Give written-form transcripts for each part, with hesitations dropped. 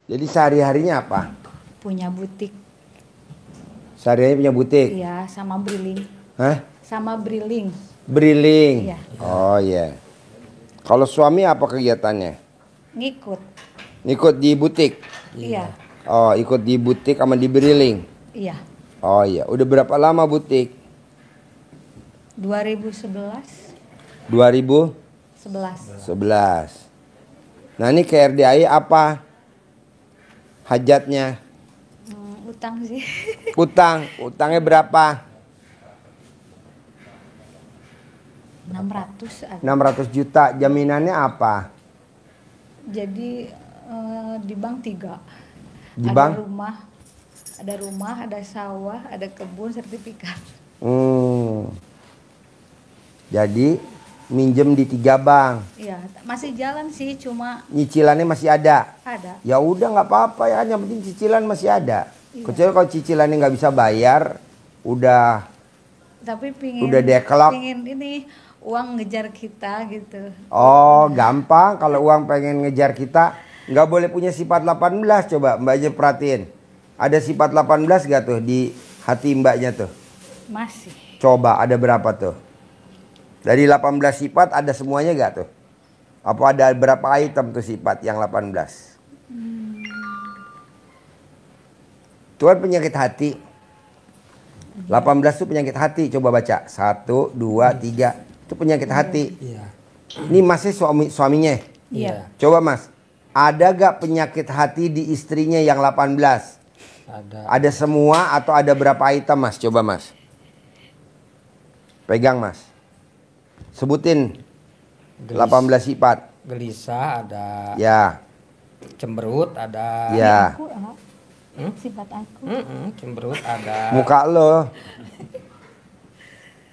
Jadi sehari-harinya apa? Punya butik. Sehari-harinya punya butik? Iya, sama briling. Hah? Sama briling. Briling? Iya. Oh iya. Kalau suami apa kegiatannya? Ngikut. Ikut di butik? Iya. Oh, ikut di butik sama di briling? Iya. Oh iya. Udah berapa lama butik? 2011. 2011. Nah ini ke RDI apa hajatnya? Utang sih. Utangnya berapa? 600 ada. 600 juta. Jaminannya apa? Jadi di bank 3. Di bank? Ada rumah, ada sawah, ada kebun, sertifikat. Jadi minjem di 3 bank. Iya, masih jalan sih, cuma Nyicilannya masih ada. ada. Ya udah nggak apa-apa ya, yang penting cicilan masih ada. Iya. Kecuali kalau cicilannya nggak bisa bayar, udah Tapi pingin dekelok. ini uang ngejar kita gitu. Oh, gampang kalau uang pengen ngejar kita. Nggak boleh punya sifat 18. Coba mbaknya perhatiin. Ada sifat 18 gak tuh di hati mbaknya tuh? Masih. Coba ada berapa tuh? Dari 18 sifat ada semuanya gak tuh? Apa ada berapa item tuh sifat yang 18? Tuhan penyakit hati. 18 tuh penyakit hati. Coba baca. 1, 2, 3. Itu penyakit hati. Iya. Ini masih suaminya. Iya. Coba mas. Ada gak penyakit hati di istrinya yang 18? Ada. Ada semua atau ada berapa item mas? Coba mas. Pegang mas. Sebutin 18 sifat. Gelisah ada. Ya. Cemberut ada. Ya. Aku, sifat aku. Cemberut ada. Muka lo.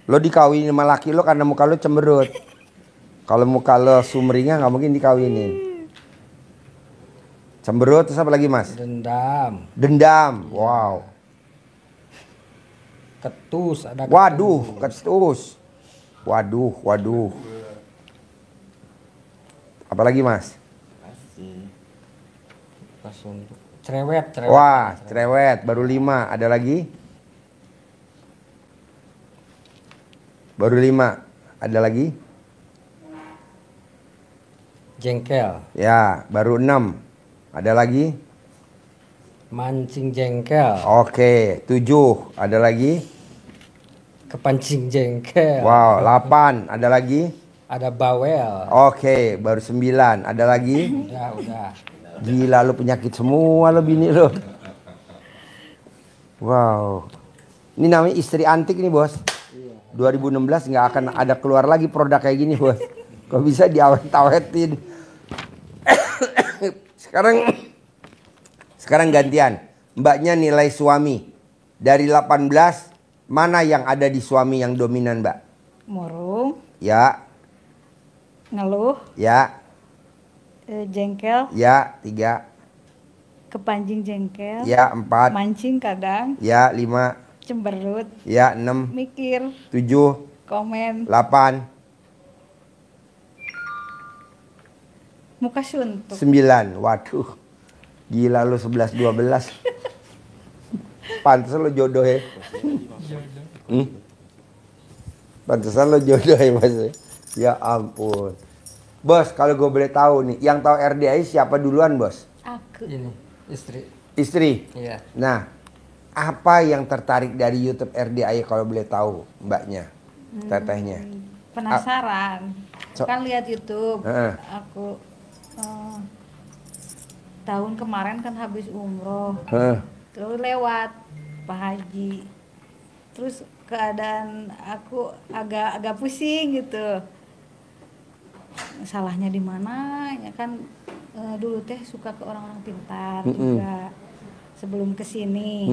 Lo dikawinin sama laki lo karena muka lo cemberut. Kalau muka lo sumringah nggak mungkin dikawinin. Cemberut terus apa lagi mas? Dendam. Dendam. Wow. Ketus ada. Waduh, ketus. Waduh. Apalagi mas? Cerewet. Wah, cerewet. Baru 5. Ada lagi? Baru 5. Ada lagi? Jengkel. Ya, baru 6. Ada lagi? Mancing jengkel. Oke, 7. Ada lagi? Kepancing jengkel. Wow, 8. Ada lagi? Ada bawel. Oke, baru 9. Ada lagi? Udah. Gila lu penyakit semua lo bini lo. Wow. Ini namanya istri antik nih bos. 2016 nggak akan ada keluar lagi produk kayak gini bos. Kok bisa diawet-awetin. Sekarang gantian. Mbaknya nilai suami. Dari 18, mana yang ada di suami yang dominan mbak? Murung, Ya. ngeluh, Ya. jengkel, Ya. 3. kepancing jengkel, Ya. 4. mancing kadang, Ya. 5. cemberut, Ya. 6. mikir, 7. komen, 8. muka suntuk. 9. Waduh. Gila lu 11 12. Pantesan lo jodoh ya. Pantesan lo jodoh ya mas. Ya ampun. Bos, kalau gue boleh tahu nih, yang tahu RDI siapa duluan bos? Aku. Ini istri. Istri. Iya. Nah, apa yang tertarik dari YouTube RDI kalau boleh tahu mbaknya, tetehnya? Penasaran. Kan lihat YouTube. Heeh. Aku tahun kemarin kan habis umroh. Terus lewat Pak Haji. Terus keadaan aku agak pusing gitu. Salahnya di mana? Ya kan dulu teh suka ke orang-orang pintar juga sebelum kesini.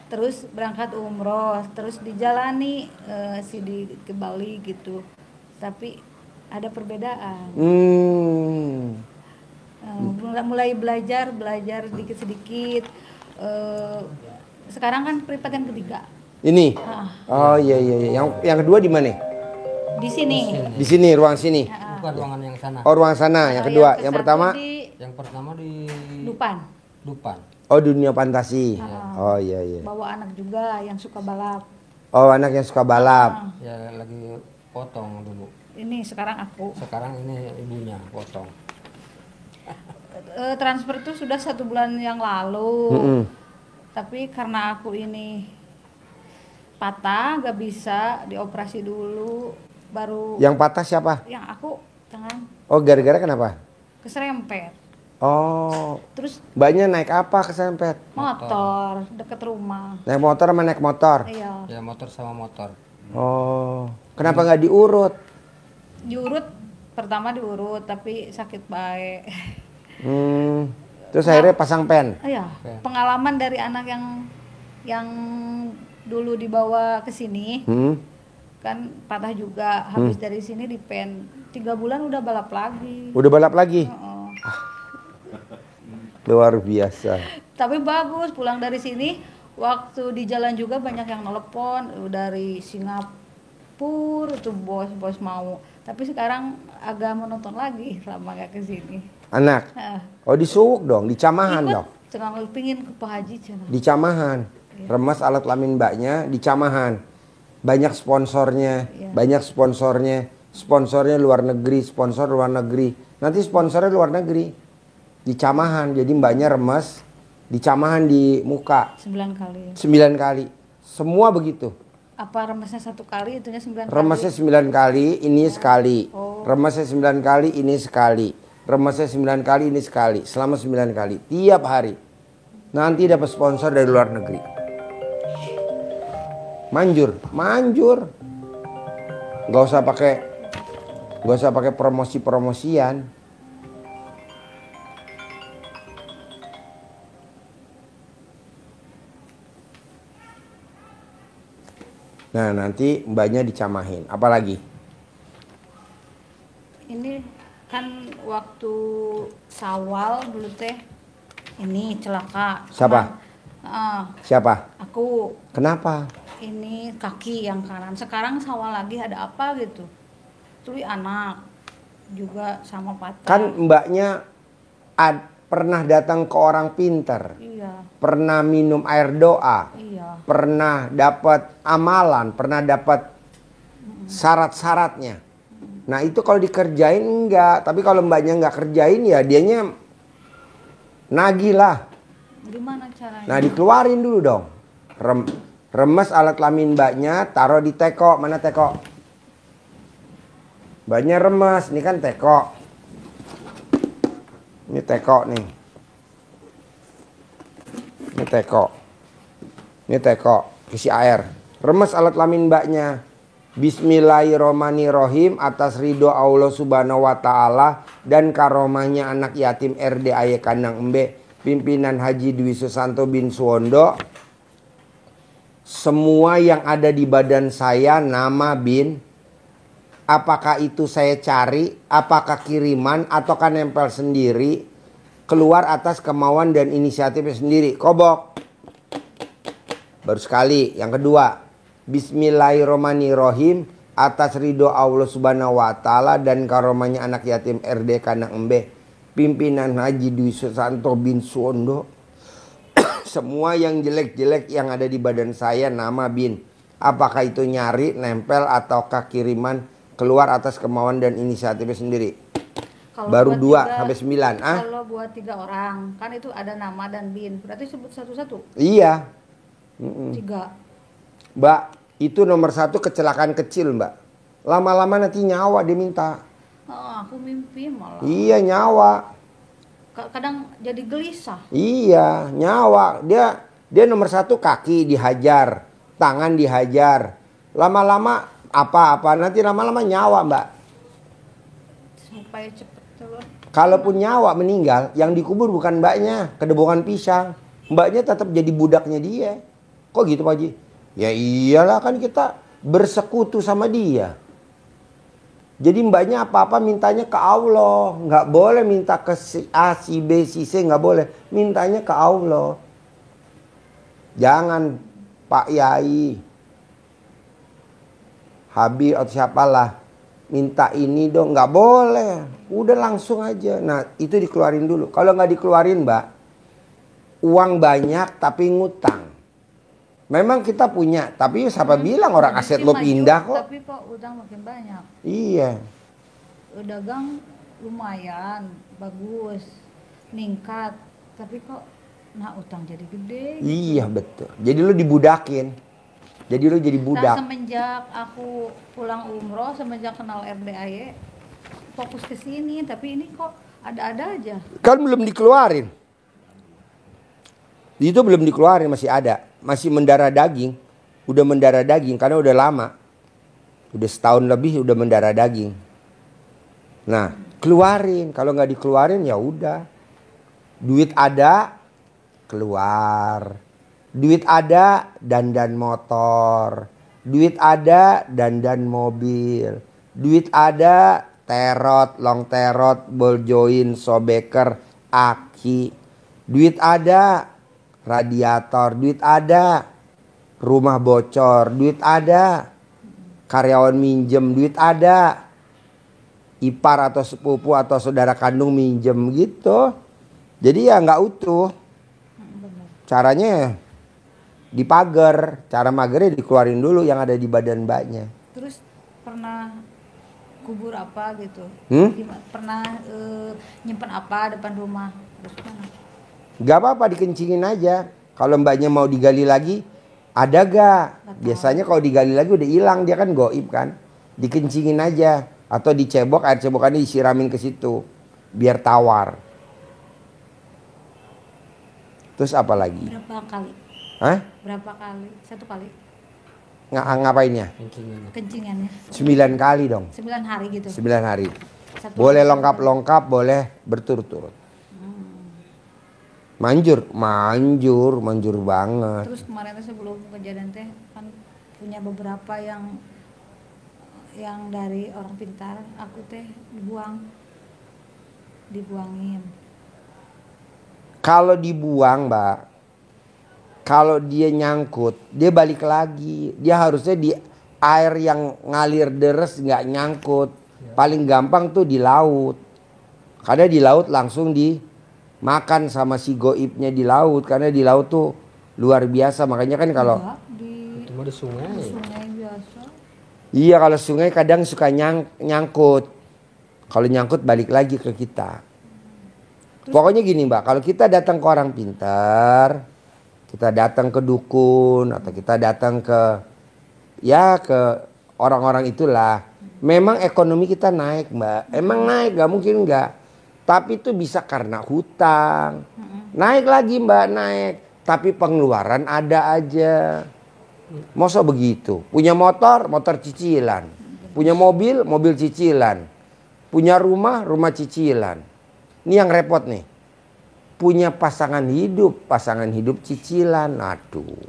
Terus berangkat umroh, terus dijalani ke Bali gitu. Tapi ada perbedaan. Mulai belajar sedikit-sedikit. Sekarang kan privat yang ketiga. Ini. Oh iya. Yang kedua di mana? Di sini. Di sini, ruang sini. Bukan ruangan yang sana. Oh, ruang sana. Yang kedua, yang pertama di Yang pertama di Dupan. Dupan. Oh, dunia fantasi. Oh iya iya. Bawa anak juga yang suka balap. Oh, anak yang suka balap. Ya lagi potong dulu. Ini sekarang aku. Sekarang ini ibunya potong. Transfer itu sudah 1 bulan yang lalu. Mm-mm. Tapi karena aku ini patah, gak bisa dioperasi dulu. Baru Yang patah siapa? yang aku tangan Oh, gara-gara kenapa? keserempet. Oh, Terus mbaknya naik apa kesempet? motor deket rumah. Naik motor sama naik motor? Iya. Ya motor sama motor. Oh, kenapa nggak diurut? Diurut, pertama diurut tapi sakit baik. Terus akhirnya pasang pen. Iya, Oke. pengalaman dari anak yang dulu dibawa ke sini kan patah juga, habis dari sini di pen 3 bulan udah balap lagi. Udah balap lagi? Heeh. Luar biasa. Tapi bagus pulang dari sini, waktu di jalan juga banyak yang nelpon dari Singapura tuh bos mau. Tapi sekarang agak menonton lagi selama gak ke sini. Anak? Heeh. Oh, disuwuk dong, di Camahan Ikut, dong. cengang pingin ke Pak Haji cenah. Di Camahan. Remas alat kelamin mbaknya di Camahan. Banyak sponsornya, Iya. banyak sponsornya. Sponsornya luar negeri, sponsor luar negeri. Nanti sponsornya luar negeri. Di Camahan, jadi mbaknya remes. Di Camahan di muka 9 kali. 9 kali. Semua begitu. Apa remesnya 1 kali, itunya 9 kali? Remesnya 9 kali, ini sekali. Oh. Remesnya 9 kali, ini sekali. Remesnya 9 kali, ini sekali. Selama 9 kali. Tiap hari. Nanti dapat sponsor dari luar negeri. Manjur. Gak usah pakai promosi-promosian. Nah, nanti mbaknya dicamahin. Apalagi? Ini kan waktu Sawal dulu teh ini celaka. Siapa? Siapa? Aku Kenapa? ini kaki yang kanan. Sekarang Sawal lagi ada apa gitu. Tuli anak juga sama patah. Kan mbaknya pernah datang ke orang pinter. Iya, Pernah minum air doa. iya. Pernah dapat amalan. Pernah dapat syarat-syaratnya. Nah, itu kalau dikerjain enggak. Tapi kalau mbaknya enggak kerjain ya dianya nagih lah. Gimana caranya? Nah, dikeluarin dulu dong. Remes alat kelamin mbaknya, taruh di teko. Mana teko? Mbaknya remes, ini kan teko. Ini teko nih. Ini teko. Ini teko, isi air. Remes alat kelamin mbaknya. Bismillahirrohmanirrohim, atas ridho Allah subhanahu wa ta'ala dan karomahnya anak yatim RD Aye Kandang Embe, pimpinan Haji Dwi Susanto bin Suwondo. Semua yang ada di badan saya nama bin. Apakah itu saya cari, apakah kiriman, ataukah nempel sendiri, keluar atas kemauan dan inisiatifnya sendiri. Kobok. Baru sekali. Yang kedua, Bismillahirrohmanirrohim, atas ridho Allah subhanahu wa ta'ala dan karomahnya anak yatim RD Kandang Embe, pimpinan Haji Dwi Susanto bin Suwondo. Semua yang jelek-jelek yang ada di badan saya nama bin. Apakah itu nyari, nempel, ataukah kiriman, keluar atas kemauan dan inisiatifnya sendiri. Kalau Baru buat 2 sampai 9. Kalau buat 3 orang, kan itu ada nama dan bin. Berarti sebut satu-satu. Iya. 3. Mbak, itu nomor 1 kecelakaan kecil, Mbak. Lama-lama nanti nyawa dia minta. Aku mimpi malah. Iya, nyawa. Kadang jadi gelisah. Iya, nyawa. Dia nomor 1 kaki dihajar, tangan dihajar. Lama-lama apa-apa, nanti lama-lama nyawa, Mbak. Supaya cepet telur. Kalaupun nyawa meninggal, yang dikubur bukan mbaknya, kedebongan pisang. Mbaknya tetap jadi budaknya dia. Kok gitu, Pak Haji? Ya iyalah, kan kita bersekutu sama dia. Jadi mbaknya apa-apa mintanya ke Allah. Nggak boleh minta ke si A, si B, si C, nggak boleh. Mintanya ke Allah. Jangan Pak Yai, Habib atau siapalah, minta ini dong, nggak boleh. Udah langsung aja. Nah itu dikeluarin dulu. Kalau nggak dikeluarin Mbak, uang banyak tapi ngutang. Memang kita punya, tapi siapa bilang orang aset lo Maju, pindah kok? Tapi kok utang makin banyak. Iya. Dagang lumayan, bagus, meningkat. Tapi kok utang jadi gede. Iya betul. Jadi lo dibudakin. Jadi lo jadi Nah, budak. semenjak aku pulang umroh, semenjak kenal RDAY, fokus ke sini. Tapi ini kok ada-ada aja. Kan belum dikeluarin. Itu belum dikeluarin, masih ada. Masih mendarah daging. Udah mendarah daging karena udah lama. Udah setahun lebih udah mendarah daging. Nah, keluarin. Kalau nggak dikeluarin ya udah. Duit ada, keluar. Duit ada, dandan motor. Duit ada, dandan mobil. Duit ada, terot, long terot, ball joint, sobeker, aki. Duit ada, radiator. Duit ada, rumah bocor. Duit ada, karyawan minjem. Duit ada, ipar atau sepupu atau saudara kandung minjem gitu. Jadi ya nggak utuh. Caranya dipagar. Cara magernya dikeluarin dulu yang ada di badan mbaknya. Terus pernah kubur apa gitu? Pernah nyimpen apa depan rumah? Terus mana? Gak apa-apa dikencingin aja. Kalau mbaknya mau digali lagi, ada gak? Biasanya kalau digali lagi udah hilang, dia kan goib kan. Dikencingin aja. Atau dicebok, air cebokannya disiramin ke situ. Biar tawar. Terus apa lagi? Berapa kali? Hah? Berapa kali? 1 kali? Ngapainnya? Kencingannya. Kencingannya? 9 kali dong. 9 hari gitu? 9 hari. Satu Boleh hari. lengkap-lengkap, boleh berturut-turut. Manjur banget. Terus kemarin tuh sebelum kejadian teh kan punya beberapa yang dari orang pintar, aku teh dibuangin. Kalau dibuang mbak, kalau dia nyangkut, dia balik lagi. Dia harusnya di air yang ngalir deres nggak nyangkut. Paling gampang tuh di laut. Karena di laut langsung dimakan sama si goibnya di laut. Karena di laut tuh luar biasa. Makanya kan kalau Enggak, di Itu mah di sungai. sungai biasa. iya kalau sungai kadang suka nyangkut. Kalau nyangkut balik lagi ke kita. Pokoknya gini mbak, kalau kita datang ke orang pintar, kita datang ke dukun atau kita datang ke orang-orang itulah. Memang ekonomi kita naik mbak, emang naik gak mungkin enggak. Tapi itu bisa karena hutang, naik lagi mbak naik. Tapi pengeluaran ada aja. Masa begitu? Punya motor cicilan. Punya mobil cicilan. Punya rumah cicilan. Ini yang repot nih. Punya pasangan hidup cicilan. Aduh.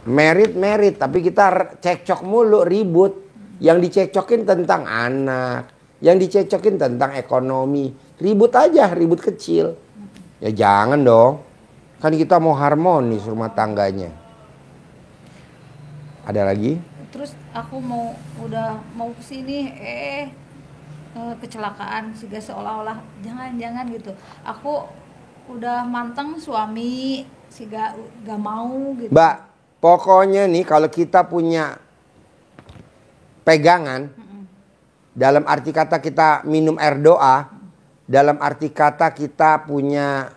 Merit, tapi kita cekcok mulu, ribut. Yang dicekcokin tentang anak. Yang dicekcokin tentang ekonomi. Ribut aja, ribut kecil. Ya jangan dong. Kan kita mau harmonis rumah tangganya. Ada lagi? Terus aku udah mau kesini, kecelakaan sehingga seolah-olah jangan gitu. Aku udah manteng suami sehingga gak mau gitu. Mbak, pokoknya nih kalau kita punya pegangan, dalam arti kata kita minum air doa, dalam arti kata kita punya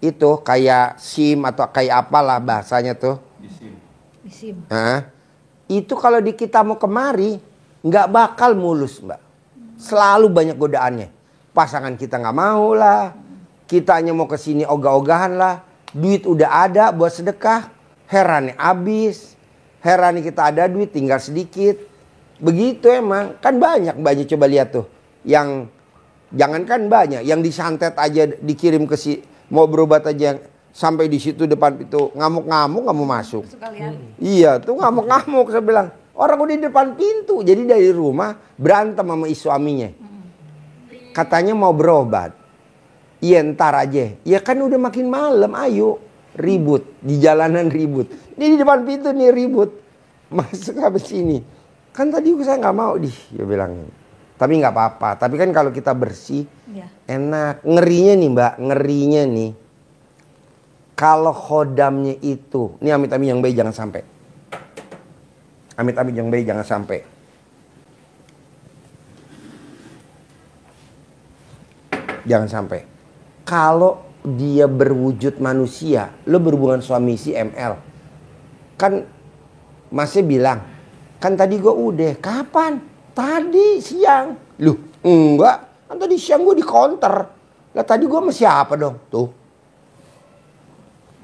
itu kayak SIM atau kayak apalah bahasanya tuh. Isim. Nah, itu kalau kita mau kemari nggak bakal mulus mbak. Selalu banyak godaannya. Pasangan kita nggak mau lah. Kita hanya mau kesini ogah-ogahan lah. Duit udah ada buat sedekah. Herannya habis. Herannya kita ada duit tinggal sedikit. Begitu emang. Kan banyak coba lihat tuh. Yang jangankan banyak. Yang disantet aja dikirim ke mau berobat aja. Sampai di situ depan itu ngamuk-ngamuk nggak mau masuk. Sekalian. Iya tuh ngamuk-ngamuk saya bilang. Orang udah di depan pintu. Jadi dari rumah berantem sama suaminya. Katanya mau berobat. Iya ntar aja. Ya kan udah makin malam ayo. Ribut. Di jalanan ribut. Ini di depan pintu nih ribut. Masuk habis sini. Kan tadi saya nggak mau. Dia bilang. Tapi nggak apa-apa. Tapi kan kalau kita bersih, Ya. enak. Ngerinya nih Mbak, ngerinya nih. Kalau khodamnya itu, ini amit-amit yang baik jangan sampai. Amit-amit yang baik jangan sampai. Jangan sampai. Kalau dia berwujud manusia, lo berhubungan suami si ML. Kan masih bilang, kan tadi gue udah, kapan? Tadi siang. Loh, enggak. Kan tadi siang gue di counter. Lah tadi gue sama siapa dong? Tuh.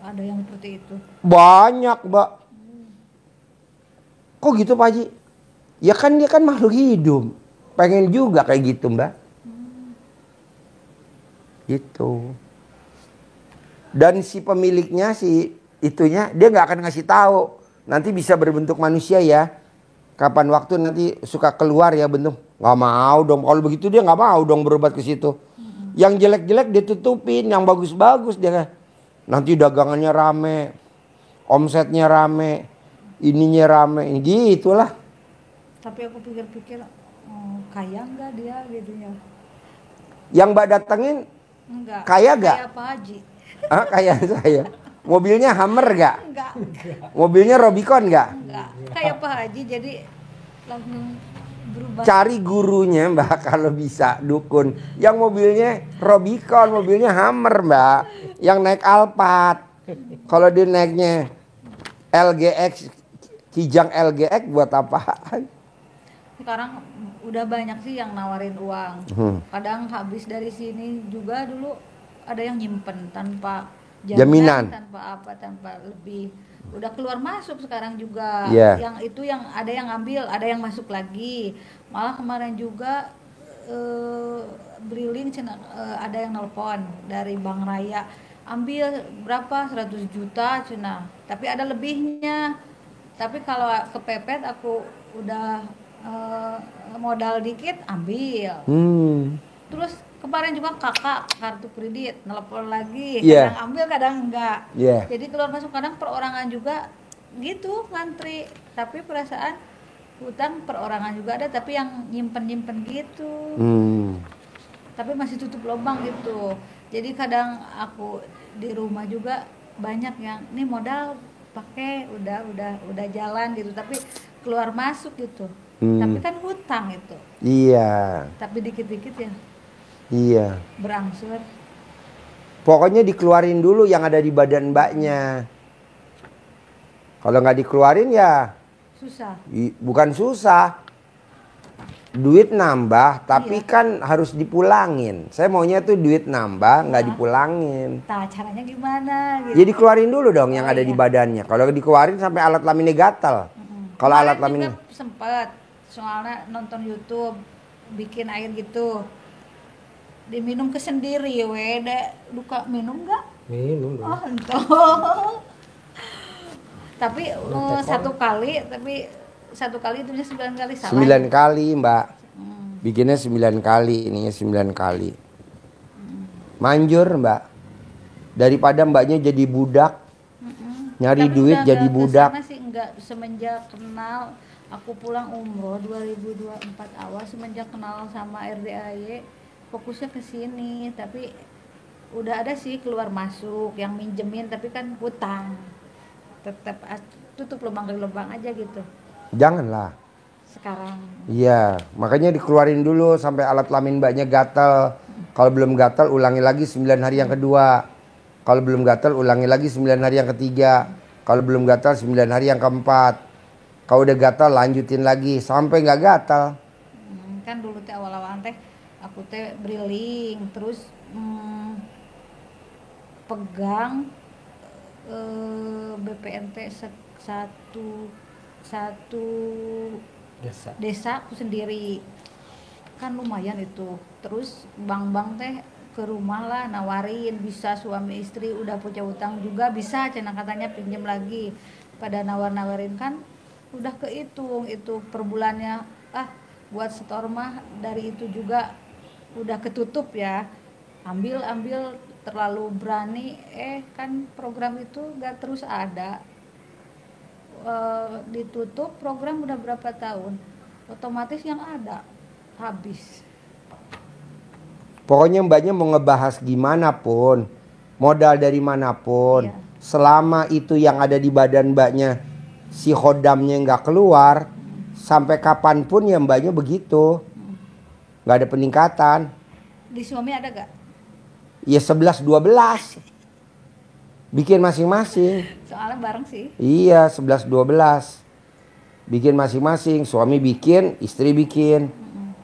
Ada yang seperti itu. Banyak, Mbak. Kok gitu, Pak Haji? Ya kan dia kan makhluk hidup. Pengen juga kayak gitu, Mbak. Gitu. Dan si pemiliknya, si itunya, dia nggak akan ngasih tahu. Nanti bisa berbentuk manusia ya. Kapan waktu nanti suka keluar ya bentuk. Nggak mau dong. Kalau begitu dia nggak mau dong berobat ke situ. Yang jelek-jelek dia tutupin. Yang bagus-bagus dia. Nanti dagangannya rame. Omsetnya rame. Ininya rame. Gitulah. Tapi aku pikir-pikir, kaya enggak dia gitu ya? Yang Mbak datengin Enggak. Kaya nggak? Kayak Pak Haji. ah, kayak saya. Mobilnya Hummer nggak? Enggak. Mobilnya Robicon nggak? Enggak. Kayak Pak Haji jadi langsung berubah. Cari gurunya Mbak kalau bisa dukun. Yang mobilnya Robicon, mobilnya Hummer Mbak. Yang naik Alphard. Kalau dia naiknya LGX, Kijang LGX buat apaan? Sekarang udah banyak sih yang nawarin uang. Kadang habis dari sini juga dulu ada yang nyimpen tanpa Jaminan. tanpa apa, tanpa lebih. Udah keluar masuk sekarang juga. Yeah. Yang itu yang ada yang ngambil, ada yang masuk lagi. Malah kemarin juga Briling ada yang nelpon dari Bank Raya. Ambil berapa? 100 juta cina. Tapi ada lebihnya. Tapi kalau kepepet aku udah modal dikit ambil. Terus kemarin juga kakak kartu kredit nelpon lagi, Yeah. kadang ambil kadang enggak. Yeah. Jadi keluar masuk kadang perorangan juga gitu ngantri. Tapi perasaan hutang perorangan juga ada, tapi yang nyimpen gitu. Tapi masih tutup lubang gitu. Jadi kadang aku di rumah juga banyak yang ini modal pakai udah jalan gitu, tapi keluar masuk gitu. Tapi kan hutang itu. Iya. Tapi dikit-dikit ya Iya. berangsur. Pokoknya dikeluarin dulu yang ada di badan Mbaknya. Kalau nggak dikeluarin ya Susah. bukan susah. Duit nambah, tapi kan harus dipulangin. Saya maunya tuh duit nambah, nggak dipulangin. Nah, caranya gimana gitu. Jadi keluarin dulu dong yang ada di badannya. Kalau dikeluarin sampai alat kelaminnya gatal. Kalau alat Kemarin kelamin juga sempet soalnya nonton YouTube bikin air gitu. Diminum ke sendiri wede luka minum nggak? Minum dong. Oh, entah. Tapi satu kali itu 9 kali salah. 9 kali Mbak. Bikinnya 9 kali, ininya 9 kali. Manjur Mbak. Daripada Mbaknya jadi budak. Nyari Tapi duit udah jadi nggak budak. kesana sih, enggak semenjak kenal aku pulang umroh 2024 awal, semenjak kenal sama RDAY fokusnya ke sini. Tapi udah ada sih keluar masuk yang minjemin, tapi kan hutang. Tetap tutup lubang aja gitu Janganlah. sekarang. Iya, makanya dikeluarin dulu sampai alat kelamin Mbaknya gatal. Kalau belum gatal ulangi lagi 9 hari yang kedua. Kalau belum gatal ulangi lagi 9 hari yang ketiga. Kalau belum gatal 9 hari yang keempat. Kalau udah gatal lanjutin lagi sampai nggak gatal. Kan dulu teh awal-awal teh aku teh briling terus pegang BPNT satu desa aku sendiri kan lumayan itu. Terus bank teh ke rumah lah nawarin, bisa suami istri udah punya utang juga bisa cina katanya pinjam lagi. Pada nawarin kan udah kehitung itu per bulannya, buat setor mah dari itu juga udah ketutup ya. Ambil terlalu berani, kan program itu gak terus ada. Ditutup program udah berapa tahun, otomatis yang ada habis. Pokoknya mbaknya mau ngebahas gimana pun, modal dari manapun, Iya. selama itu yang ada di badan mbaknya si khodamnya nggak keluar, sampai kapanpun ya mbaknya begitu, nggak ada peningkatan. Di suami ada gak? Ya 11-12, bikin masing-masing. Soalnya bareng sih. Iya 11-12, bikin masing-masing. Suami bikin, istri bikin,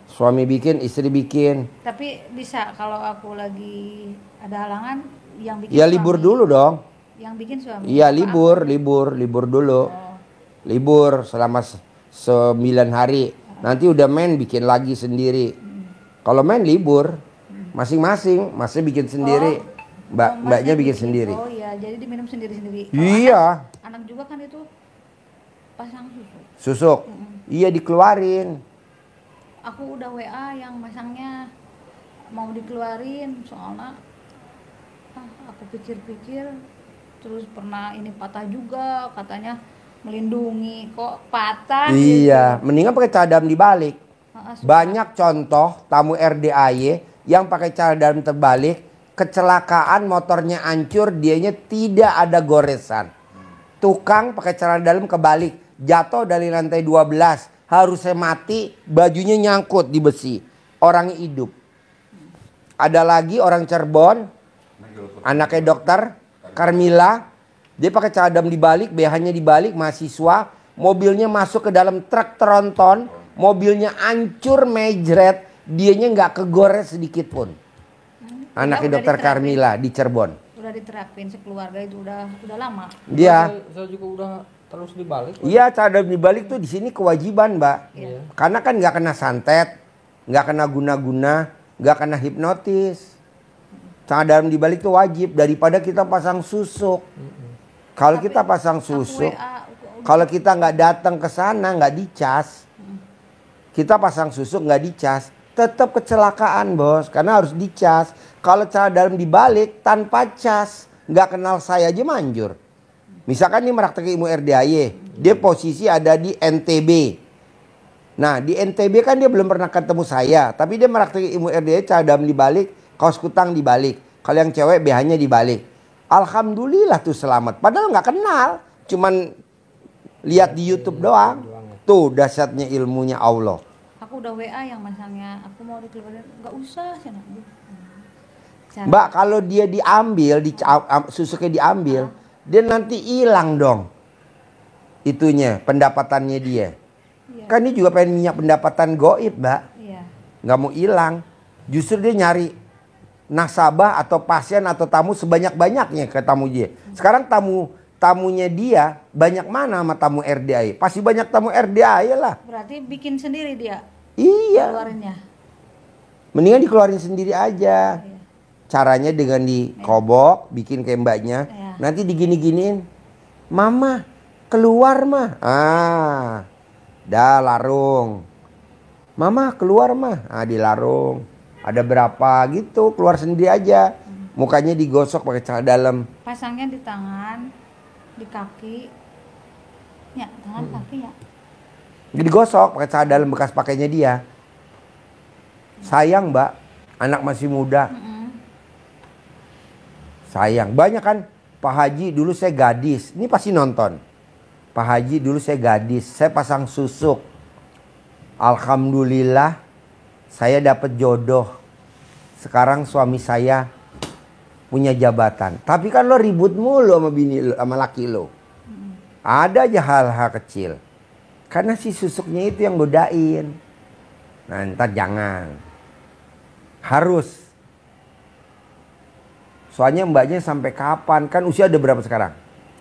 suami bikin, istri bikin. Tapi bisa kalau aku lagi ada halangan yang bikin Ya suami. libur dulu dong. Yang bikin suami. Iya Apa libur dulu. Oh. Libur selama 9 hari. Nanti udah main bikin lagi sendiri. Kalau main libur masing-masing, masnya bikin sendiri. Mbaknya bikin sendiri. Oh iya, jadi diminum sendiri-sendiri. Kalau Iya, anak juga kan itu pasang susu. susuk. Iya dikeluarin. Aku udah WA yang masangnya mau dikeluarin soalnya aku pikir-pikir terus pernah ini patah juga katanya melindungi kok patah Iya, mendingan pakai cadam dibalik. Suka. Banyak contoh tamu RDAY yang pakai cadam terbalik, kecelakaan motornya hancur, dianya tidak ada goresan. Tukang pakai celana dalam kebalik, jatuh dari lantai 12, harusnya mati, bajunya nyangkut di besi. Orangnya hidup. Ada lagi orang Cirebon, anaknya dokter Carmila, dia pakai cadam dibalik, BH-nya dibalik, mahasiswa, mobilnya masuk ke dalam truk tronton, mobilnya hancur mejret, dianya nggak kegores sedikit pun. Anaknya dokter Carmila di Cirebon. Udah diterapin sekeluarga itu udah lama. Dia, Saya juga udah terus dibalik. iya cadam dibalik tuh di sini kewajiban mbak. Iya. Karena kan nggak kena santet, nggak kena guna-guna, nggak kena hipnotis. Cadam dibalik tuh wajib daripada kita pasang susuk. Kalau kita pasang susuk, kalau kita nggak datang ke sana nggak dicas, kita pasang susuk nggak dicas, tetap kecelakaan bos, karena harus dicas. Kalau cadam dibalik tanpa cas, nggak kenal saya aja manjur. Misalkan ini meraktek ilmu RDAY, dia posisi ada di NTB. Nah di NTB kan dia belum pernah ketemu saya, tapi dia meraktek ilmu RDAY, cadam dibalik, kaos kutang dibalik. Kalau yang cewek BH-nya dibalik. Alhamdulillah tuh selamat. Padahal nggak kenal, cuman lihat di YouTube doang. Tuh dahsyatnya ilmunya Allah. Aku udah WA yang masangnya, aku mau dikeluarin, nggak usah sih. Mbak kalau dia diambil, susuknya diambil, dia nanti hilang dong. Itunya pendapatannya dia. Iya. Kan dia juga pengen minyak pendapatan goib mbak. Iya. Nggak mau hilang. Justru dia nyari nasabah atau pasien atau tamu sebanyak-banyaknya ke tamu dia. Sekarang tamunya dia banyak mana sama tamu RDAY? Pasti banyak tamu RDAY lah. Berarti bikin sendiri dia Iya. keluarinnya. Mendingan dikeluarin sendiri aja. Iya. Caranya dengan dikobok, bikin kayak mbaknya. Iya. Nanti digini-giniin. Mama, keluar mah. Dah larung. Mama keluar mah. Dilarung. Ada berapa gitu, keluar sendiri aja. Mukanya digosok pakai celana dalam. Pasangnya di tangan, di kaki. Ya, tangan kaki ya. Digosok pakai celana dalam bekas pakainya dia. Sayang mbak, anak masih muda. Sayang, banyak kan. Pak Haji dulu saya gadis, ini pasti nonton. Pak Haji dulu saya gadis, saya pasang susuk. Alhamdulillah saya dapat jodoh. Sekarang suami saya punya jabatan. Tapi kan lo ribut mulu sama bini lo, sama laki lo. Ada aja hal-hal kecil. Karena si susuknya itu yang godain. Nah ntar jangan. Harus. Soalnya mbaknya sampai kapan? Kan usia ada berapa sekarang?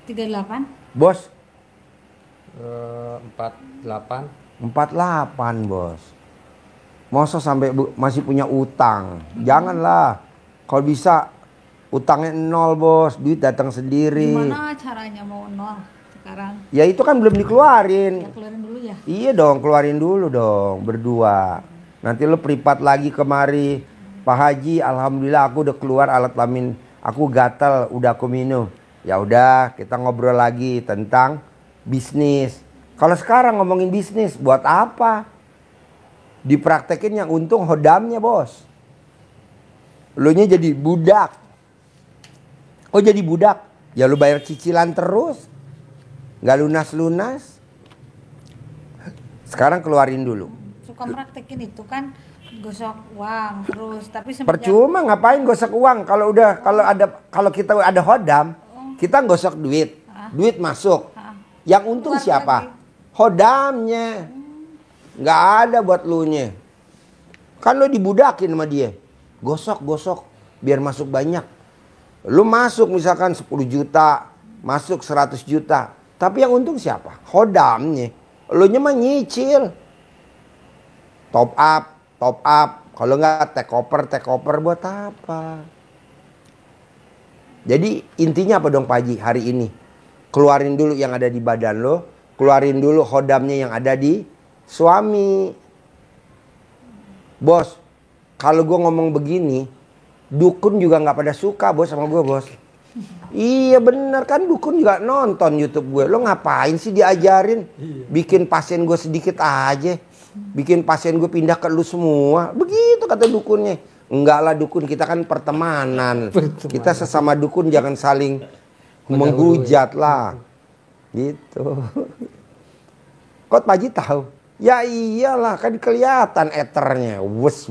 38. Bos? 48. 48 bos. Masa sampai masih punya utang? Janganlah. Kalau bisa utangnya 0 bos. Duit datang sendiri. Gimana caranya mau nol sekarang? Ya itu kan belum dikeluarin. Ya keluarin dulu ya. Iya dong, keluarin dulu dong berdua. Nanti lo privat lagi kemari. Pak Haji, alhamdulillah aku udah keluar alat kelamin. Aku gatal, udah aku minum. Ya udah, kita ngobrol lagi tentang bisnis. Kalau sekarang ngomongin bisnis, buat apa? Dipraktekin yang untung hodamnya, Bos. Lu nya jadi budak. Oh jadi budak? Ya lu bayar cicilan terus. Nggak lunas-lunas. Sekarang keluarin dulu. Suka praktekin itu kan gosok uang terus, tapi Percuma ngapain gosok uang kalau kita ada hodam, kita gosok duit. Duit masuk. Yang untung Keluar siapa? lagi. Hodamnya. Nggak ada buat lu nya. Kan lu dibudakin sama dia. Gosok biar masuk banyak. Lu masuk misalkan 10 juta, masuk 100 juta. Tapi yang untung siapa? Hodamnya. Lu nya mah nyicil. Top up. Kalau nggak take over buat apa? Jadi intinya apa dong Pak Haji hari ini? Keluarin dulu yang ada di badan lo. Keluarin dulu hodamnya yang ada di suami. Bos, kalau gue ngomong begini, dukun juga nggak pada suka bos sama gue bos. Iya bener kan, dukun juga nonton YouTube gue. Lo ngapain sih diajarin? Bikin pasien gue sedikit aja. Bikin pasien gue pindah ke lu semua. Begitu kata dukunnya. Enggak lah dukun, kita kan pertemanan. Kita sesama dukun jangan saling menghujat lah. Gitu. Kok Pak Haji tahu? Ya iyalah kan kelihatan eternya. Wus.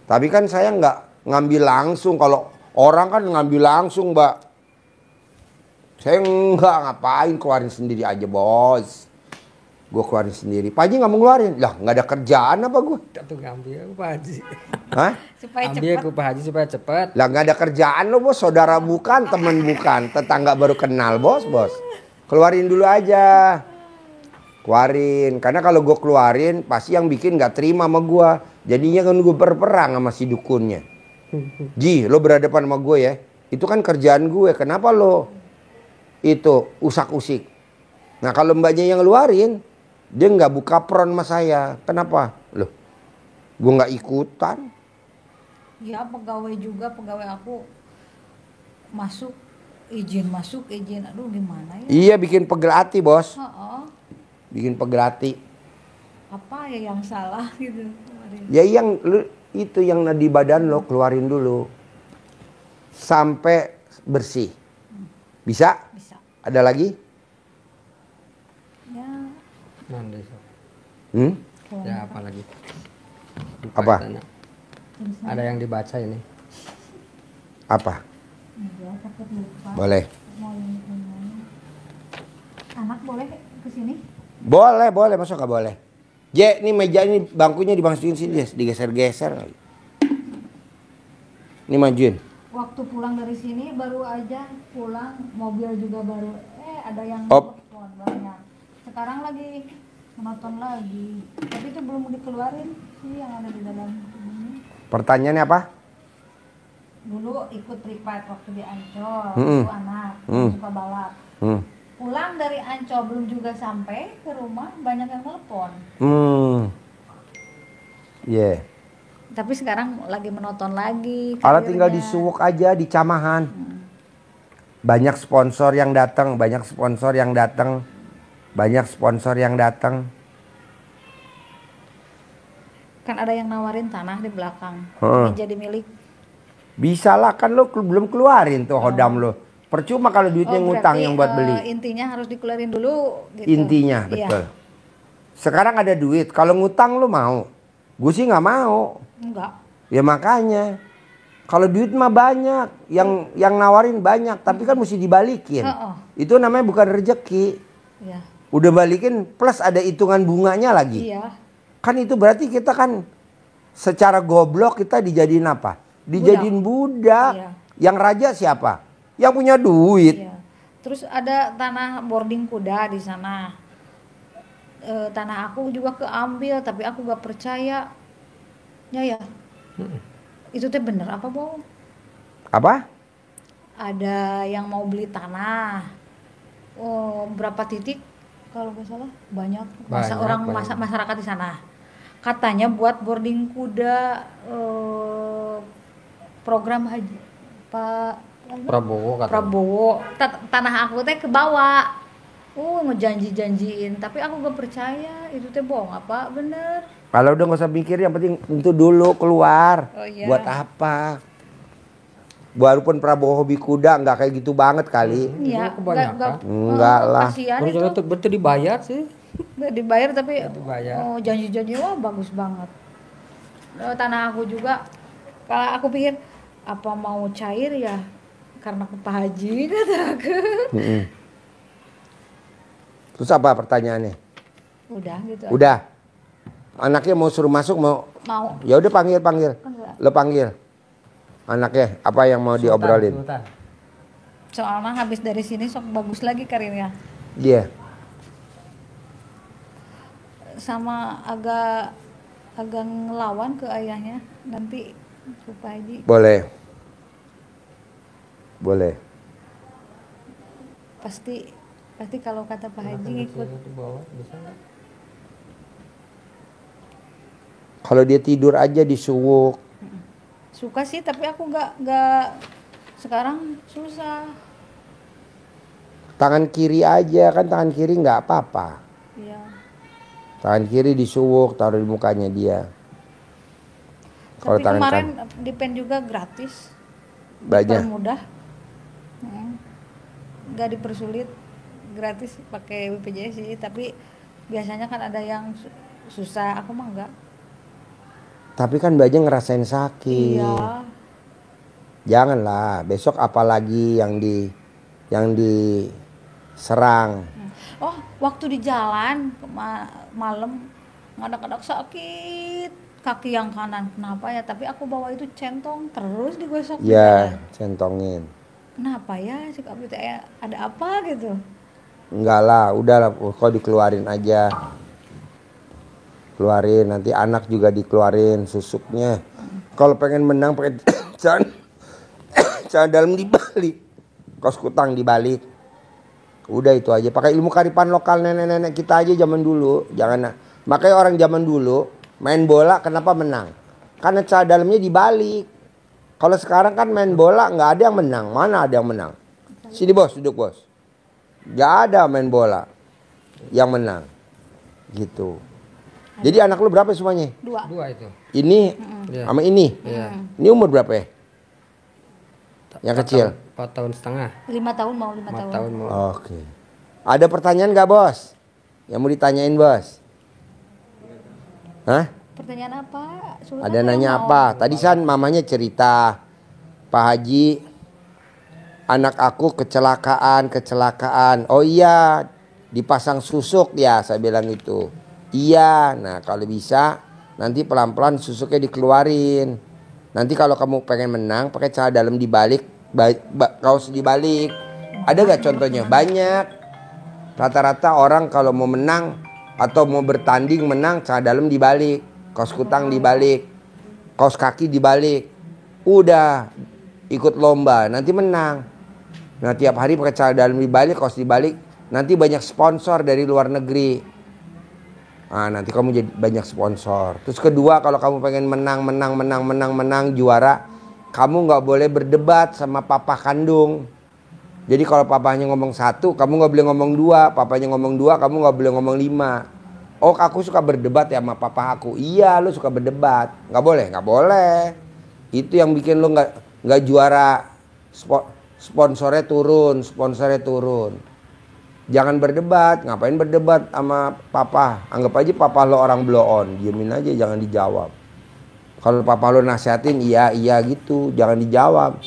Tapi kan saya nggak ngambil langsung. Kalau orang kan ngambil langsung Mbak. Saya nggak ngapain, keluarin sendiri aja bos. Gue keluarin sendiri. Pak Haji nggak mau ngeluarin? Lah nggak ada kerjaan apa gue? Itu ngambil aku Pak Haji. Hah? supaya Ambil cepat. aku Pak Haji supaya cepat. Lah nggak ada kerjaan lo bos. Saudara bukan, teman bukan, tetangga baru kenal bos. Keluarin dulu aja. Keluarin. Karena kalau gue keluarin pasti yang bikin nggak terima sama gue. Jadinya kan gue berperang sama si dukunnya. Ji, lo berhadapan sama gue ya. Itu kan kerjaan gue. Kenapa lo itu usak-usik? Nah kalau mbaknya yang ngeluarin, dia nggak buka peron sama saya. Kenapa? Loh, gue nggak ikutan. Ya pegawai aku masuk izin, aduh gimana ya? Iya bikin pegel hati bos. Bikin pegel hati. Apa ya yang salah gitu kemarin. Ya yang itu yang di badan lo keluarin dulu. Sampai bersih. Bisa? Bisa. Ada lagi? Ya. Nanti so. Kalau Ya apa lagi? Apa? Ditanya. Ada yang dibaca ini. Apa? ya, takut lupa. Boleh. Mau yang mana? Anak boleh kesini? Boleh. Masa nggak boleh? J, ini meja ini bangkunya dimasukin sini, digeser-geser. Ini majuin. Waktu pulang dari sini baru aja pulang, mobil juga baru ada yang Op. telepon banyak. Sekarang lagi menonton lagi, tapi itu belum dikeluarin sih yang ada di dalam ini. Pertanyaannya apa? Dulu ikut privat waktu di Ancol, Mm-mm. itu anak suka balap. Pulang dari Ancol belum juga sampai ke rumah banyak yang telepon. Yeah. Tapi sekarang lagi menonton lagi. Ala tinggal karirnya. di Suwok aja, di Camahan. Banyak sponsor yang datang. Kan ada yang nawarin tanah di belakang, ingin jadi milik. Bisa lah, kan lo belum keluarin tuh hodam lo. Percuma kalau duitnya ngutang berarti, yang buat beli. intinya harus dikeluarin dulu gitu. Intinya, Iya. betul. Sekarang ada duit, kalau ngutang lo mau? Gue sih nggak mau. Enggak. Ya makanya. Kalau duit mah banyak, yang nawarin banyak, tapi kan mesti dibalikin. Itu namanya bukan rezeki. Iya. Udah balikin plus ada hitungan bunganya lagi. Iya. Kan itu berarti kita kan secara goblok kita dijadiin apa? Dijadiin budak. Iya. Yang raja siapa? Yang punya duit. Iya. Terus ada tanah boarding kuda di sana. Tanah aku juga keambil, tapi aku gak percaya. Ya. Itu teh bener apa bohong? Apa? Ada yang mau beli tanah. Oh, berapa titik? Kalau nggak salah banyak. Banyak. Masyarakat di sana. Katanya buat boarding kuda, program haji Pak Prabowo kata. Prabowo. Tanah aku teh ke bawah. Ngejanjiin, tapi aku gak percaya itu teh bohong apa bener. Kalau udah nggak usah mikir, yang penting itu dulu keluar. Oh, iya. Buat apa? Walaupun Prabowo hobi kuda nggak kayak gitu banget kali. Iya, kebanyakan. Enggak lah. Kasihan Terus itu. itu betul dibayar sih. Nggak dibayar tapi dibayar. oh, janji-janji wah bagus banget. Tanah aku juga, kalau aku pikir apa mau cair ya karena ke Pak Haji kata aku. Terus apa pertanyaannya? Udah gitu. Udah. Anaknya mau suruh masuk mau? Mau. Ya udah panggil. Enggak. Lo panggil. Anaknya apa yang mau diobrolin? Sultan. Soalnya habis dari sini sok bagus lagi karirnya. Iya. Sama agak ngelawan ke ayahnya nanti ke Pak Haji. Boleh. Pasti kalau kata Pak Haji ngikut. Di bawah bisa nggak? Kalau dia tidur aja disuwuk. Suka sih tapi aku nggak sekarang susah. Tangan kiri aja kan, tangan kiri nggak apa-apa. Iya. Tangan kiri disuwuk, taruh di mukanya dia. Kalau Tapi tangan kemarin kan di pen juga gratis. banyak. Mudah. Nggak dipersulit, gratis pakai BPJS sih. Tapi biasanya kan ada yang susah. Aku mah enggak. Tapi kan banyak ngerasain sakit. Iya. Janganlah, besok apalagi yang diserang. Oh, waktu di jalan malam ngadak-ngadak sakit kaki yang kanan. Kenapa ya? Tapi aku bawa itu centong terus digosok di Ya, jalan. centongin. Kenapa ya? Cik Abi teh ada apa gitu? Enggak lah, udahlah, kok dikeluarin aja. Keluarin, nanti anak juga dikeluarin susuknya. Kalau pengen menang pakai celana dalam dibalik, kaos kutang dibalik. Udah itu aja. Pakai ilmu kearifan lokal nenek-nenek kita aja zaman dulu. Jangan. Makanya orang zaman dulu main bola kenapa menang? Karena celana dalamnya dibalik. Kalau sekarang kan main bola nggak ada yang menang. Mana ada yang menang? Sini bos, duduk bos. Nggak ada main bola yang menang. Gitu. Jadi anak lu berapa semuanya? Dua. itu. Ini sama ini. Iya. Ini umur berapa ya? Yang kecil. 4 tahun setengah. 5 tahun mau 5 4 tahun. tahun mau. Oke. Ada pertanyaan nggak bos? Yang mau ditanyain bos? Hah? Pertanyaan apa? Sultan Ada yang nanya mau. apa? Tadi kan mamanya cerita, Pak Haji, anak aku kecelakaan. Oh iya, dipasang susuk ya, saya bilang itu. Iya, nah kalau bisa nanti pelan-pelan susuknya dikeluarin. Nanti kalau kamu pengen menang pakai celana dalam dibalik, kaos dibalik. Ada gak contohnya? Banyak. Rata-rata orang kalau mau menang atau mau bertanding menang, celana dalam dibalik, kaos kutang dibalik, kaos kaki dibalik. Udah ikut lomba, nanti menang. Nah tiap hari pakai celana dalam dibalik, kaos dibalik, nanti banyak sponsor dari luar negeri. Nah, nanti kamu jadi banyak sponsor. Terus kedua, kalau kamu pengen menang juara, kamu nggak boleh berdebat sama papa kandung. Jadi kalau papanya ngomong 1, kamu nggak boleh ngomong 2. Papanya ngomong 2, kamu nggak boleh ngomong 5. Oh, aku suka berdebat ya sama papa aku. Iya, lu suka berdebat. Nggak boleh. Itu yang bikin lu nggak juara. Sponsornya turun. Jangan berdebat. Ngapain berdebat sama papa? Anggap aja papa lo orang blow on. Diemin aja, jangan dijawab. Kalau papa lo nasihatin, iya gitu. Jangan dijawab.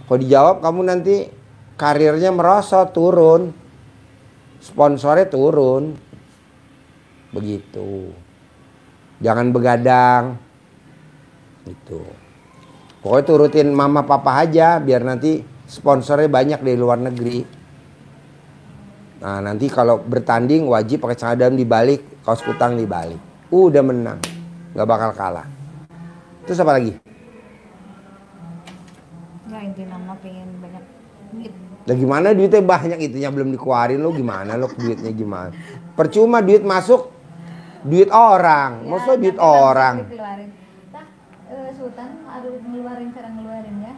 Kalau dijawab, kamu nanti karirnya merosot, turun. Sponsornya turun. Begitu. Jangan begadang. Gitu. Pokoknya turutin mama papa aja, biar nanti sponsornya banyak dari luar negeri. Nah nanti kalau bertanding wajib pakai celana dalam dibalik, kaos kutang dibalik. Udah menang, nggak bakal kalah. Terus apa lagi? Ya intinya mah pengen banyak duit. Lah gimana duitnya banyak, itunya belum dikeluarin lo gimana lo duitnya gimana? Percuma duit masuk, duit orang, maksudnya duit orang. Dikeluarin. Sultan ada cara ngeluarinnya.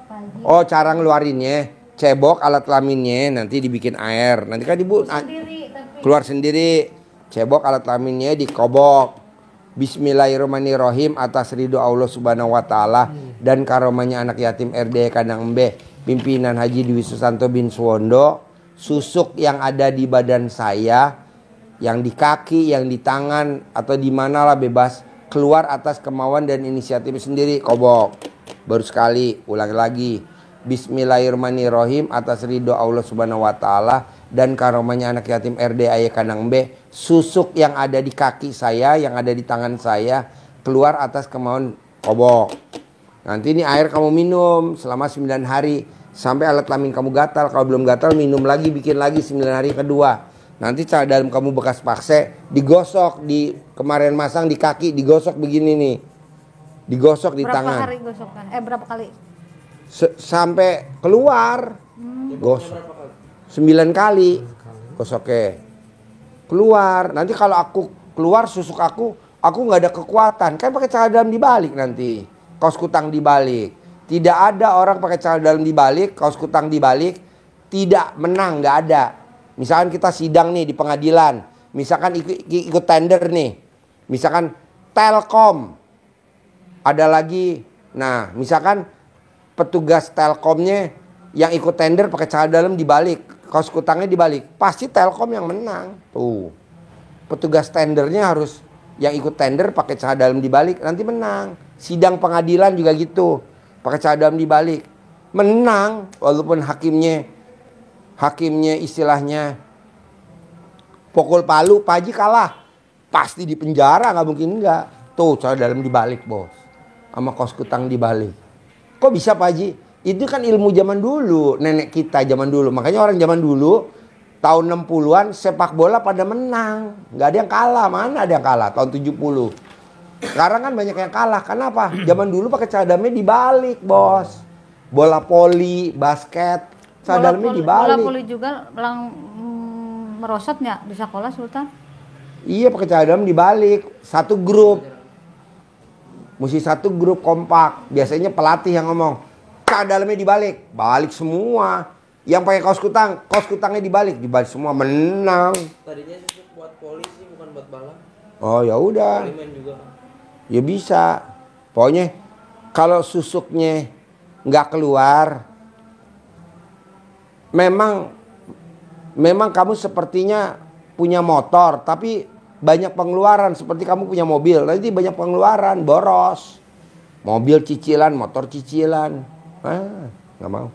Pagi. Oh cara ngeluarinnya, cebok alat kelaminnya nanti dibikin air, nanti kan Sendiri tapi keluar sendiri. Cebok alat kelaminnya dikobok, Bismillahirrahmanirrahim atas ridho Allah Subhanahu wa taala dan karomanya anak yatim RD Kandang Embeh pimpinan Haji Dwi Susanto bin Suwondo, susuk yang ada di badan saya, yang di kaki, yang di tangan atau di manalah bebas keluar atas kemauan dan inisiatif sendiri. Kobok. Baru sekali, ulang lagi. Bismillahirrahmanirrahim atas ridho Allah Subhanahu wa taala dan karomanya anak yatim RD Ayah Kandang Embeh, susuk yang ada di kaki saya, yang ada di tangan saya keluar atas kemauan. Kobok. Nanti ini air kamu minum selama 9 hari sampai alat kelamin kamu gatal. Kalau belum gatal minum lagi, bikin lagi 9 hari kedua. Nanti cara dalam kamu bekas paksa digosok, di kemarin masang di kaki digosok begini nih. Digosok di tangan. Berapa hari gosokkan? Berapa kali? Sampai keluar. Gosok. 9 kali gosoknya. Keluar. Nanti kalau aku keluar susuk aku nggak ada kekuatan. Kan pakai cara dalam dibalik nanti. Kaos kutang dibalik. Tidak ada orang pakai cara dalam dibalik, kaos kutang dibalik, tidak menang, nggak ada. Misalkan kita sidang nih di pengadilan, misalkan ikut tender nih, misalkan Telkom, ada lagi, nah misalkan petugas Telkomnya yang ikut tender pakai cara dalam dibalik, kaos kutangnya dibalik, pasti Telkom yang menang. Tuh, petugas tendernya harus yang ikut tender pakai cara dalam dibalik, nanti menang. Sidang pengadilan juga gitu, pakai cara dalam dibalik, menang walaupun hakimnya istilahnya pukul palu, Pak Haji kalah, pasti di penjara, nggak mungkin enggak. Tuh cara dalam dibalik bos, sama kos kutang dibalik. Kok bisa Pak Haji? Itu kan ilmu zaman dulu, nenek kita zaman dulu. Makanya orang zaman dulu tahun 60-an sepak bola pada menang, nggak ada yang kalah. Mana ada yang kalah tahun 70. Sekarang kan banyak yang kalah. Kenapa? Zaman dulu pakai cadamnya dibalik, bos. Bola voli, basket, cadamnya dibalik. Bola voli juga merosot nggak di sekolah, Sultan? Iya, pakai cadam dibalik. Satu grup. Mesti satu grup kompak. Biasanya pelatih yang ngomong, cadamnya dibalik. Balik semua. Yang pakai kaos kutangnya dibalik semua, menang. Tadinya susuk buat polisi bukan buat balap. Oh ya udah. Ya bisa. Pokoknya kalau susuknya nggak keluar, memang kamu sepertinya punya motor, tapi banyak pengeluaran. Seperti kamu punya mobil, nanti banyak pengeluaran, boros. Mobil cicilan, motor cicilan. Nggak mau.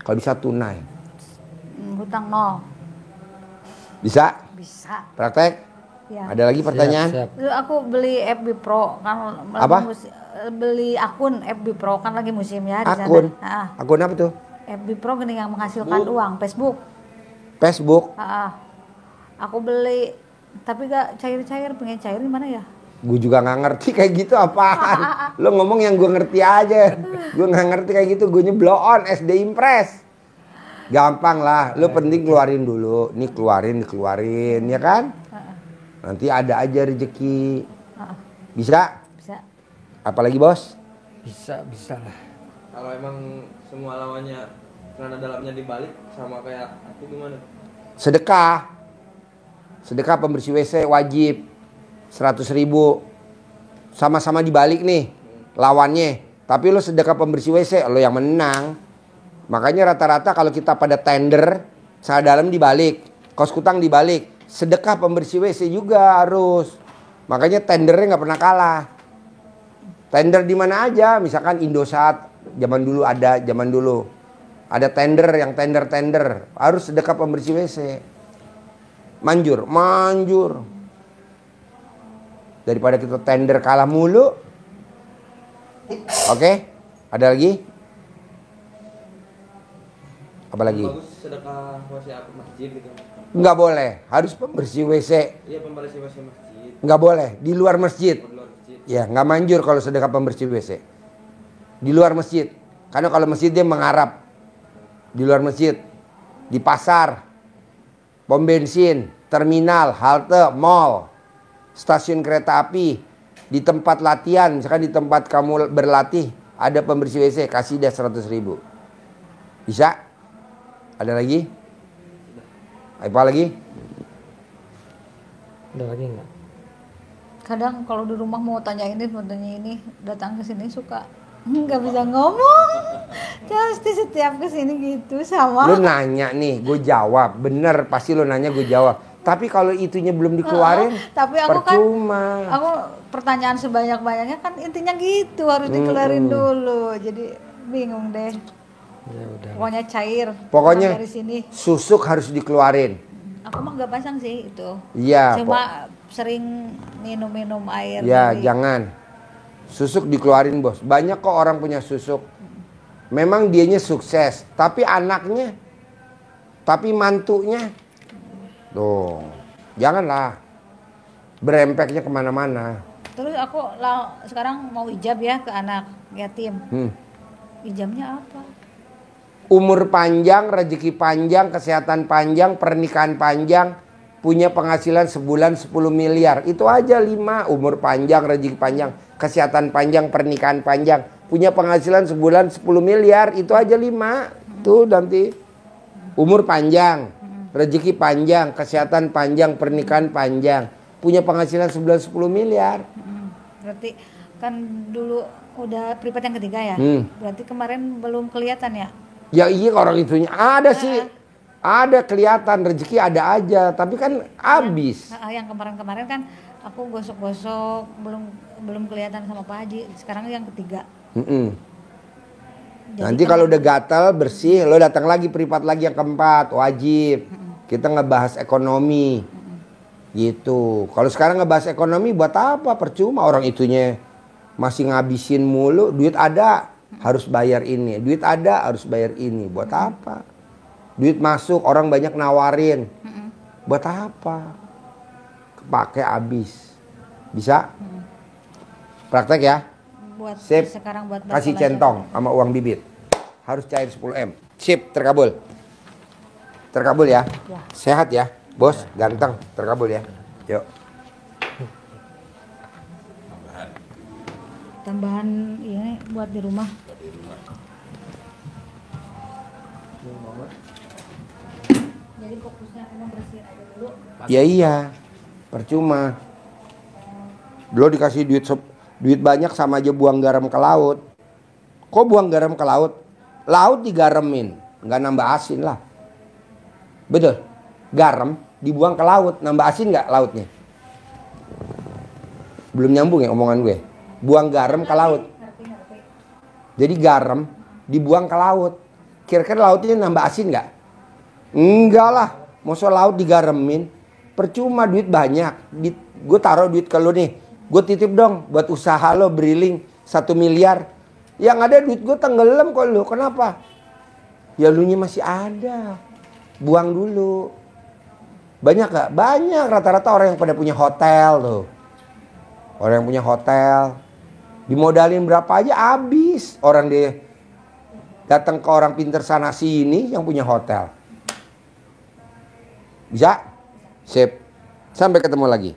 Kalau bisa tunai. Hutang nol. Bisa? Bisa. Praktek? Ya. Ada lagi pertanyaan? Siap. Aku beli FB Pro kan. Apa? Beli akun FB Pro kan lagi musim ya di Akun? sana. Akun apa tuh? FB Pro gini yang menghasilkan uang, Facebook. Facebook? Aku beli, tapi gak cair-cair, pengen cair di mana ya? Gue juga nggak ngerti kayak gitu apaan. Lo ngomong yang gue ngerti aja. Gue nggak ngerti kayak gitu. Gue blow on SD Impress. Gampang lah. Lo penting keluarin dulu. Nih dikeluarin, ya kan? Nanti ada aja rezeki. Bisa? Bisa. Apalagi bos? Bisa lah. Kalau emang semua lawannya celana dalamnya dibalik sama kayak aku gimana? Sedekah pembersih WC wajib 100.000. Sama-sama dibalik nih lawannya. Tapi lo sedekah pembersih WC, lo yang menang. Makanya rata-rata kalau kita pada tender, celana dalam dibalik, kaos kutang dibalik, sedekah pembersih WC juga harus. Makanya tendernya nggak pernah kalah. Tender di mana aja, misalkan Indosat zaman dulu ada tender yang tender harus sedekah pembersih WC. Manjur. Daripada kita tender kalah mulu. Oke? Ada lagi? Apa lagi? Bagus sedekah masjid gitu. Nggak boleh, harus pembersih WC. Iya, pembersih masjid. Nggak boleh, di luar masjid. Di luar masjid. Ya, nggak manjur kalau sedekah pembersih WC. Di luar masjid. Karena kalau masjid dia mengarap. Di luar masjid. Di pasar. Pom bensin. Terminal. Halte. Mall. Stasiun kereta api. Di tempat latihan. Misalkan di tempat kamu berlatih. Ada pembersih WC. Kasih dia 100.000. Bisa? Ada lagi? Apa lagi? Ada lagi nggak? kadang kalau di rumah mau tanya ini, datang ke sini suka nggak bisa ngomong. Pasti setiap ke sini gitu sama. Lu nanya nih, gue jawab. Bener, pasti lu nanya gue jawab. Tapi kalau itunya belum dikeluarin, tapi aku percuma. kan, aku pertanyaan sebanyak-banyaknya kan intinya gitu harus dikeluarin dulu. Jadi bingung deh. Ya udah. Pokoknya cair. Pokoknya dari sini. susuk harus dikeluarin. Aku mah nggak pasang sih itu. Iya. Cuma sering minum air. Ya, dari- jangan. Susuk dikeluarin, Bos. Banyak kok orang punya susuk. Memang dianya sukses, tapi anaknya, tapi mantunya, tuh, janganlah berempeknya kemana-mana. Terus aku sekarang mau ijab ya ke anak yatim. Ijabnya apa? Umur panjang, rezeki panjang, kesehatan panjang, pernikahan panjang, punya penghasilan sebulan 10 miliar. Itu aja 5. Umur panjang, rezeki panjang, kesehatan panjang, pernikahan panjang, punya penghasilan sebulan 10 miliar. Itu aja 5. Tuh nanti. Umur panjang, rezeki panjang, kesehatan panjang, pernikahan panjang, punya penghasilan sebulan 10 miliar. Berarti kan dulu udah privat yang ketiga ya. Berarti kemarin belum kelihatan ya? Ya iya, orang itunya ada sih. Ada kelihatan, rezeki ada aja, tapi kan habis. Yang kemarin-kemarin kan aku gosok-gosok belum kelihatan sama Pak Haji. Sekarang yang ketiga. Jadi Nanti kalau udah gatal bersih, lo datang lagi privat lagi yang keempat, wajib. Kita ngebahas ekonomi. Gitu. Kalau sekarang ngebahas ekonomi buat apa? Percuma, orang itunya masih ngabisin mulu. Duit ada, harus bayar ini. Duit ada, harus bayar ini. Buat apa? Duit masuk, orang banyak nawarin. Buat apa? Kepake habis. Bisa? Praktek ya? buat Sip. sekarang buat Kasih bakul aja. centong sama uang bibit. Harus cair 10M. Sip, terkabul. Terkabul ya. Ya. Sehat ya, Bos. Ganteng, terkabul ya. Yuk. Tambahan ini buat di rumah. Jadi fokusnya emang bersihin aja dulu. Ya iya. Percuma. Lo dikasih duit banyak sama aja buang garam ke laut. Kok buang garam ke laut? Laut digaramin, nggak nambah asin lah. Betul. Garam dibuang ke laut, nambah asin nggak lautnya? Belum nyambung ya omongan gue. Buang garam ke laut. Jadi garam dibuang ke laut. Kira-kira lautnya nambah asin nggak? Enggak lah. Masa laut digaramin? Percuma, duit banyak. Gue taruh duit ke lo nih. Gue titip dong buat usaha lo briling 1 miliar. Yang ada duit gue tenggelam kok lo. Kenapa? Ya lu nya masih ada. Buang dulu. Banyak gak? Banyak. Rata-rata orang yang pada punya hotel tuh. Orang yang punya hotel. Dimodalin berapa aja habis. Orang dia datang ke orang pinter sana sini yang punya hotel. Bisa? Sip. Sampai ketemu lagi.